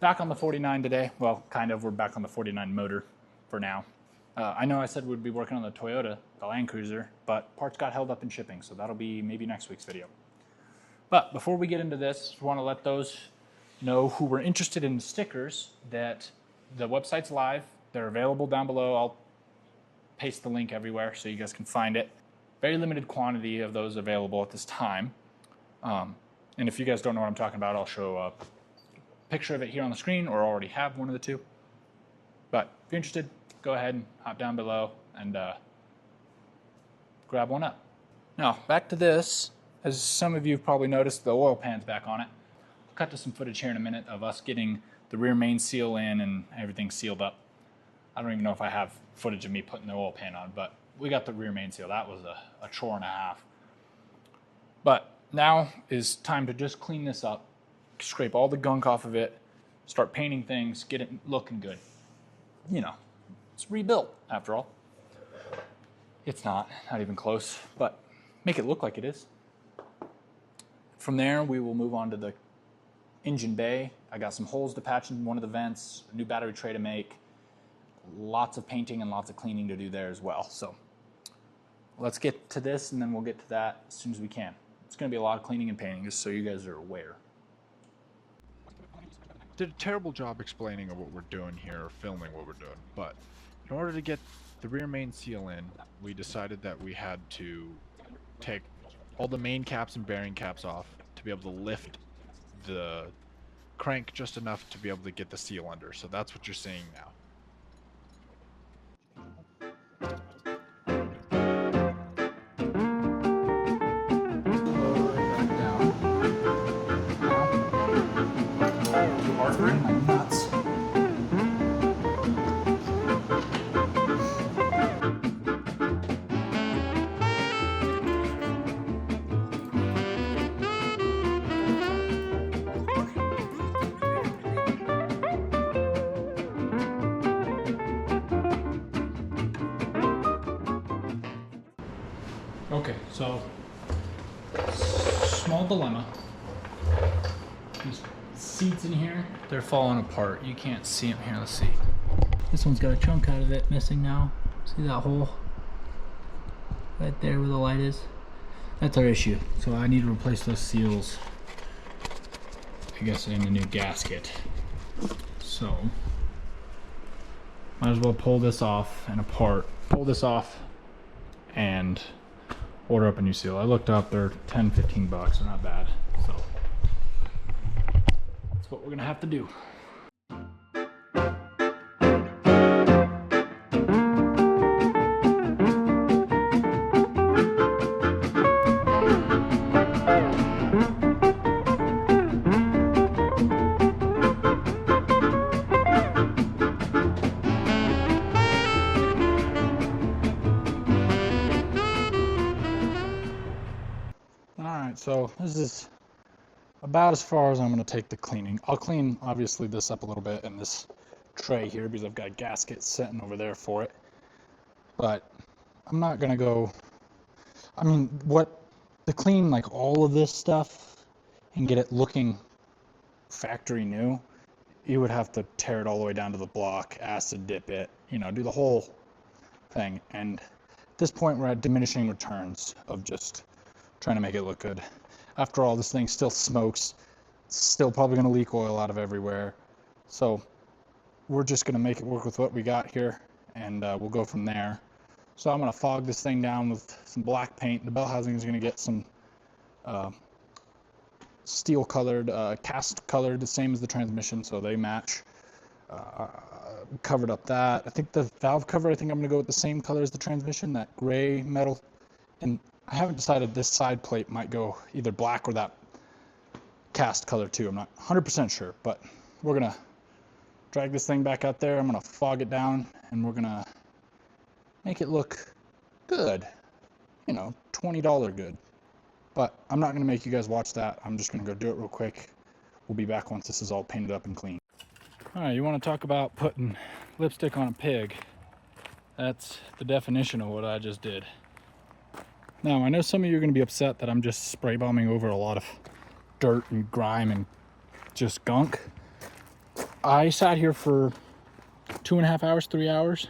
back on the 49 today. Well, kind of. We're back on the 49 motor for now. I know I said we'd be working on the Toyota, the Land Cruiser, but parts got held up in shipping, so that'll be maybe next week's video. But before we get into this, I want to let those know who were interested in stickers that the website's live. They're available down below. I'll paste the link everywhere so you guys can find it. Very limited quantity of those available at this time. And if you guys don't know what I'm talking about, I'll show a picture of it here on the screen or already have one of the two. But if you're interested, go ahead and hop down below and grab one up. Now, back to this. As some of you have probably noticed, the oil pan's back on it. I'll cut to some footage here in a minute of us getting the rear main seal in and everything sealed up. I don't even know if I have footage of me putting the oil pan on, but we got the rear main seal. That was a chore and a half. But now is time to just clean this up, scrape all the gunk off of it, start painting things, get it looking good. You know, it's rebuilt after all. It's not even close, but make it look like it is. From there, we will move on to the engine bay. I got some holes to patch in one of the vents, a new battery tray to make, lots of painting and lots of cleaning to do there as well. So let's get to this and then we'll get to that as soon as we can. It's going to be a lot of cleaning and painting, just so you guys are aware. Did a terrible job explaining of what we're doing here, or filming what we're doing, but in order to get the rear main seal in, we decided that we had to take all the main caps and bearing caps off to be able to lift the crank just enough to be able to get the seal under. So that's what you're seeing now. Okay, so small dilemma. These seats in here, they're falling apart. You can't see them here. Let's see. This one's got a chunk out of it missing now. See that hole right there where the light is? That's our issue. So I need to replace those seals, I guess, in a new gasket. So might as well pull this off and apart. Pull this off and order up a new seal. I looked up, they're 10-15 bucks. They're not bad. So that's what we're gonna have to do. So this is about as far as I'm going to take the cleaning. I'll clean, obviously, this up a little bit in this tray here because I've got gaskets sitting over there for it. But I'm not going to go, I mean, to clean like all of this stuff and get it looking factory new, you would have to tear it all the way down to the block, acid dip it, you know, do the whole thing. And at this point, we're at diminishing returns of just trying to make it look good. After all, this thing still smokes. It's still probably going to leak oil out of everywhere. So we're just going to make it work with what we got here, and we'll go from there. So I'm going to fog this thing down with some black paint. The bell housing is going to get some steel colored, cast colored, the same as the transmission, so they match. Covered up that. I think the valve cover, I'm going to go with the same color as the transmission, that gray metal. And I haven't decided, this side plate might go either black or that cast color too. I'm not 100% sure, but we're going to drag this thing back out there. I'm going to fog it down and we're going to make it look good. You know, $20 good. But I'm not going to make you guys watch that. I'm just going to go do it real quick. We'll be back once this is all painted up and clean. All right, you want to talk about putting lipstick on a pig? That's the definition of what I just did. Now, I know some of you are going to be upset that I'm just spray bombing over a lot of dirt and grime and just gunk. I sat here for 2.5 hours, 3 hours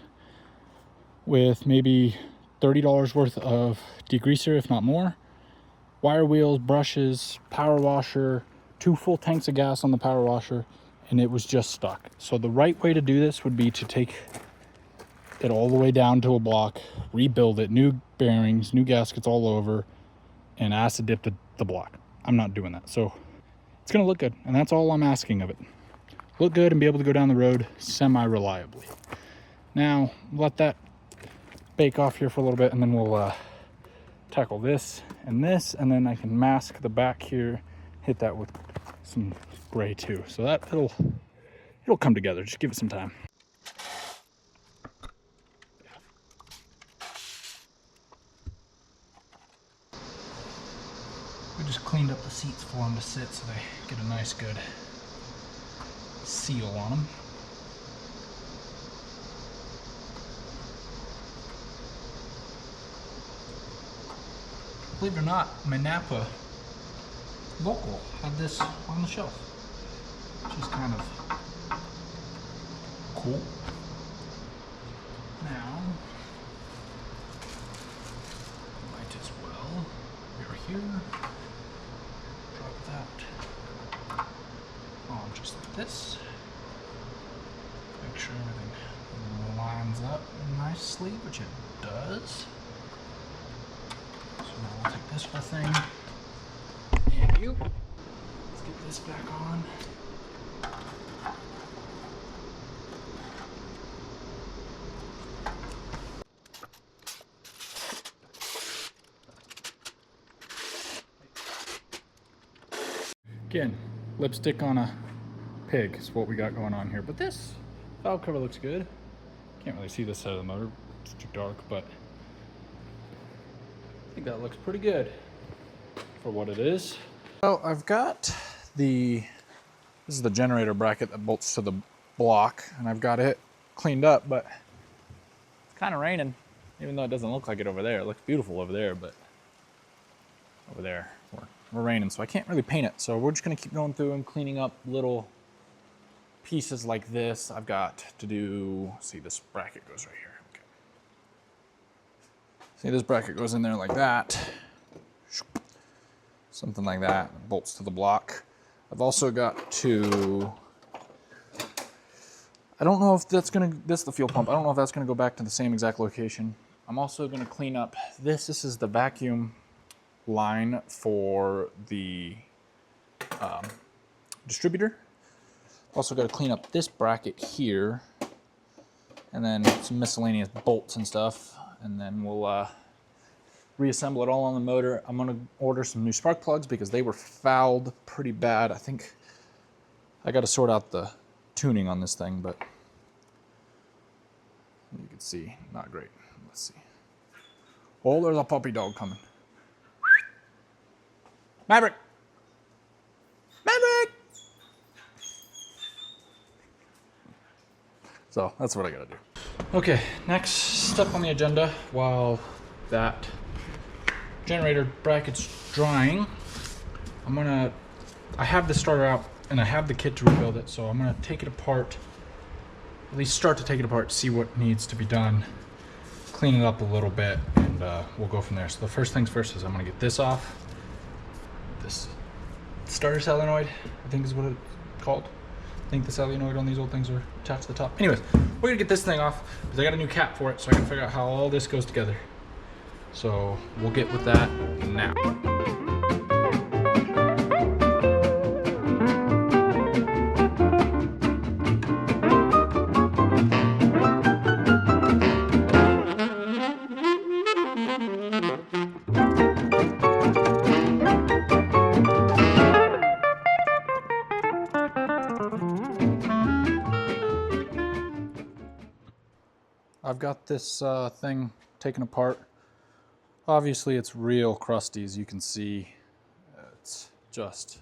with maybe $30 worth of degreaser, if not more. Wire wheels, brushes, power washer, 2 full tanks of gas on the power washer, and it was just stuck. So the right way to do this would be to take it all the way down to a block, rebuild it, new bearings, new gaskets all over, and acid dip the block. I'm not doing that. So it's gonna look good, and that's all I'm asking of it. Look good and be able to go down the road semi-reliably. Now, let that bake off here for a little bit, and then we'll tackle this, and then I can mask the back here, hit that with some gray too. So that it'll come together. Just give it some time. We just cleaned up the seats for them to sit so they get a nice good seal on them. Believe it or not, my Napa local had this on the shelf, which is kind of cool. Now, might as well, we're here, drop that on just like this. Make sure everything lines up nicely, which it does. So now we'll take this whole thing, and let's get this back on. Again, lipstick on a pig is what we got going on here, but this valve cover looks good. Can't really see this side of the motor, it's too dark, but I think that looks pretty good for what it is. So I've got this is the generator bracket that bolts to the block, and I've got it cleaned up, but it's kind of raining, even though it doesn't look like it over there. It looks beautiful over there, but over there we're raining, so I can't really paint it. So we're just gonna keep going through and cleaning up little pieces like this. I've got to do, see, this bracket goes right here. Okay. See, this bracket goes in there like that. Something like that, bolts to the block. I've also got to, I don't know if that's gonna, this is the fuel pump. I don't know if that's gonna go back to the same exact location. I'm also gonna clean up this. This is the vacuum line for the distributor. Also got to clean up this bracket here, and then some miscellaneous bolts and stuff, and then we'll reassemble it all on the motor. I'm gonna order some new spark plugs because they were fouled pretty bad. I think I got to sort out the tuning on this thing, but you can see, not great. Let's see. Oh, there's a puppy dog coming. Maverick! Maverick! So that's what I gotta do. Okay, next step on the agenda, while that generator bracket's drying, I have this starter out and I have the kit to rebuild it, so I'm gonna take it apart, at least start to take it apart, see what needs to be done, clean it up a little bit, and we'll go from there. So the first things first is I'm gonna get this off. This starter solenoid, I think is what it's called. I think the solenoid on these old things are attached to the top. Anyways, we're gonna get this thing off because I got a new cap for it, so I gotta figure out how all this goes together. So we'll get with that now. I've got this thing taken apart. Obviously it's real crusty, as you can see. It's just,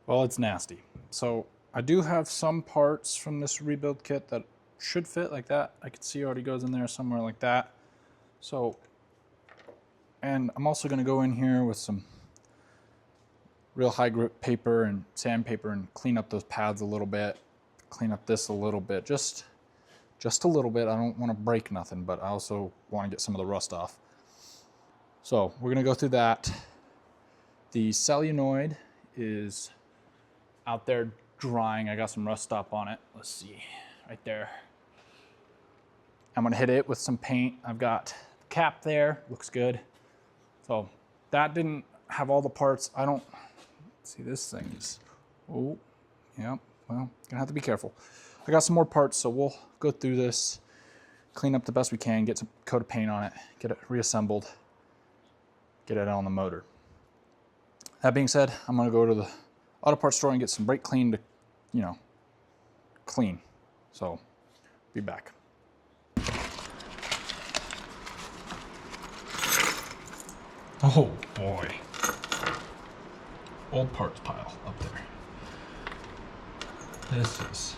well, it's nasty. So I do have some parts from this rebuild kit that should fit like that. I can see it already goes in there somewhere like that. So, and I'm also gonna go in here with some real high grip paper and sandpaper and clean up those pads a little bit. clean up this a little bit, just a little bit. I don't want to break nothing, but I also want to get some of the rust off. So we're gonna go through that. The solenoid is out there drying. I got some rust stop on it. Let's see, right there. I'm gonna hit it with some paint. I've got the cap there, looks good. So that didn't have all the parts. I don't, see this thing is, oh, yeah, well, gonna have to be careful. I got some more parts, so we'll go through this, clean up the best we can, get some coat of paint on it, get it reassembled, get it on the motor. That being said, I'm gonna go to the auto parts store and get some brake clean to, you know, clean. So, be back. Oh boy. Old parts pile up there. This is...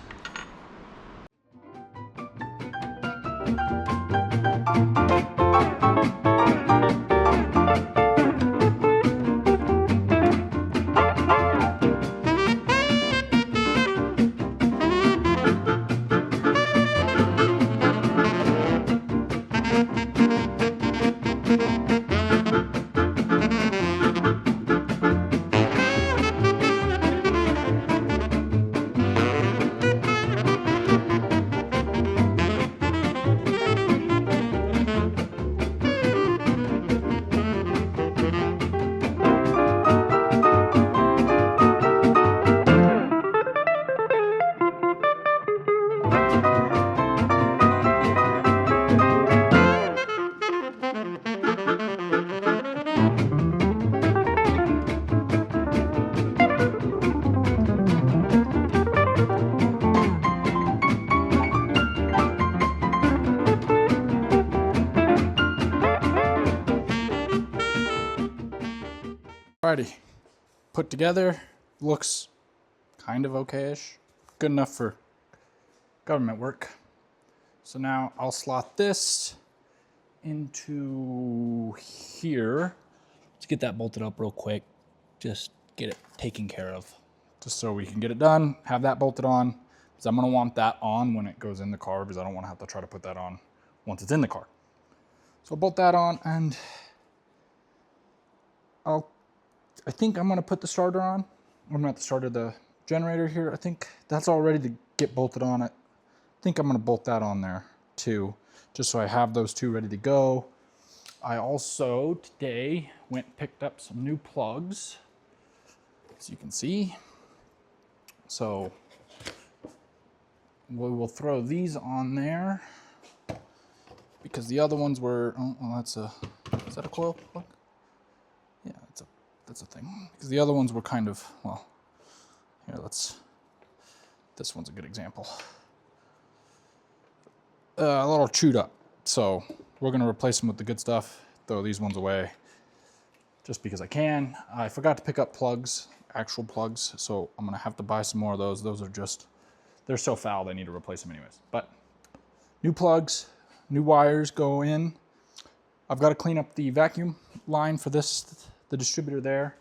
Alrighty, put together, looks kind of okay-ish, good enough for government work. So now I'll slot this into here. Let's get that bolted up real quick, just get it taken care of. Just so we can get it done, have that bolted on, because I'm gonna want that on when it goes in the car, because I don't wanna have to try to put that on once it's in the car. So I'll bolt that on, and I think I'm gonna put the starter on. I'm not the starter, the generator here. I think that's all ready to get bolted on. I think I'm gonna bolt that on there too, just so I have those two ready to go. I also today went and picked up some new plugs, as you can see. So we will throw these on there because the other ones were, oh, well, is that a coil plug? Yeah, that's a thing. Because the other ones were kind of, well, here, this one's a good example. A little chewed up. So we're gonna replace them with the good stuff, throw these ones away, just because I can. I forgot to pick up plugs, actual plugs, so I'm gonna have to buy some more of those. Those are just, they're so foul, they need to replace them anyways. But new plugs, new wires go in. I've got to clean up the vacuum line for this, the distributor there.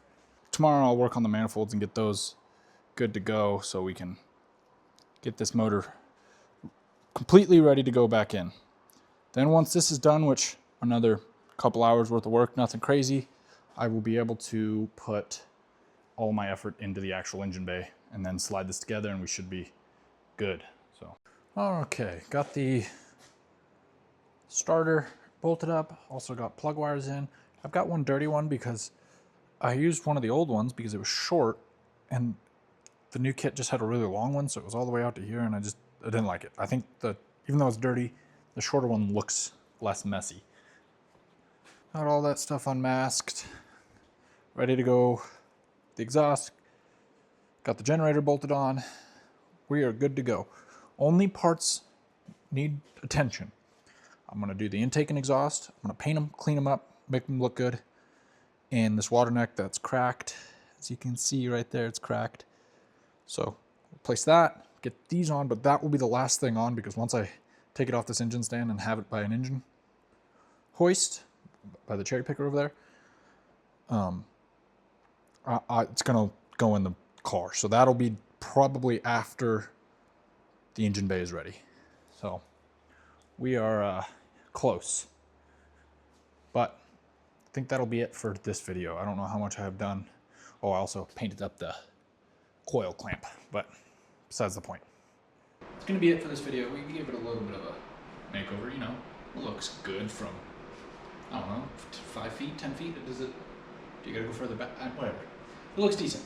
Tomorrow I'll work on the manifolds and get those good to go so we can get this motor completely ready to go back in. Then once this is done, which another couple hours worth of work, nothing crazy, I will be able to put all my effort into the actual engine bay and then slide this together and we should be good. So, okay, got the starter bolted up, also got plug wires in. I've got one dirty one because I used one of the old ones because it was short and the new kit just had a really long one, so it was all the way out to here and I didn't like it. I think even though it's dirty, the shorter one looks less messy. Got all that stuff unmasked, ready to go. The exhaust, got the generator bolted on. We are good to go. Only parts need attention. I'm gonna do the intake and exhaust. I'm gonna paint them, clean them up, make them look good. And this water neck that's cracked, as you can see right there, it's cracked. So replace that, get these on, but that will be the last thing on because once I take it off this engine stand and have it by an engine hoist, by the cherry picker over there, it's gonna go in the car. So that'll be probably after the engine bay is ready. So we are close. But I think that'll be it for this video. I don't know how much I have done. Oh, I also painted up the coil clamp, but besides the point. It's gonna be it for this video. We gave it a little bit of a makeover, you know. It looks good from, I don't know, 5 feet, 10 feet. Does it, do you gotta go further back? Whatever. It looks decent.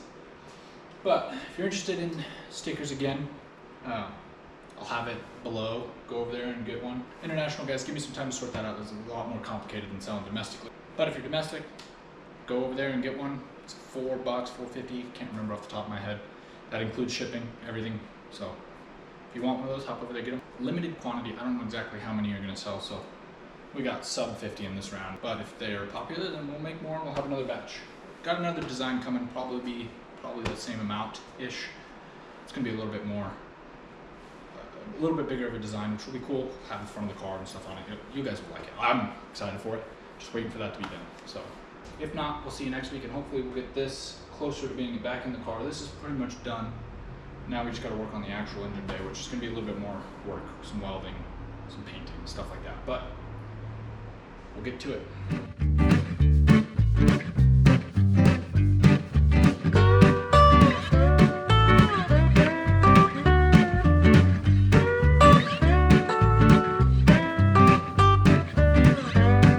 But if you're interested in stickers again, I'll have it below. Go over there and get one. International guys, give me some time to sort that out. It's a lot more complicated than selling domestically. But if you're domestic, go over there and get one. It's $4, $4.50. Can't remember off the top of my head. That includes shipping, everything. So if you want one of those, hop over there, get them. Limited quantity. I don't know exactly how many you're gonna sell, so we got sub 50 in this round. But if they're popular, then we'll make more and we'll have another batch. Got another design coming, probably the same amount-ish. It's gonna be a little bit more, a little bit bigger of a design, which will be cool. Have the front of the car and stuff on it. You guys will like it. I'm excited for it. Just waiting for that to be done. So if not, we'll see you next week, and hopefully we'll get this closer to being back in the car. This is pretty much done. Now we just got to work on the actual engine bay, which is going to be a little bit more work, some welding, some painting, stuff like that. But we'll get to it.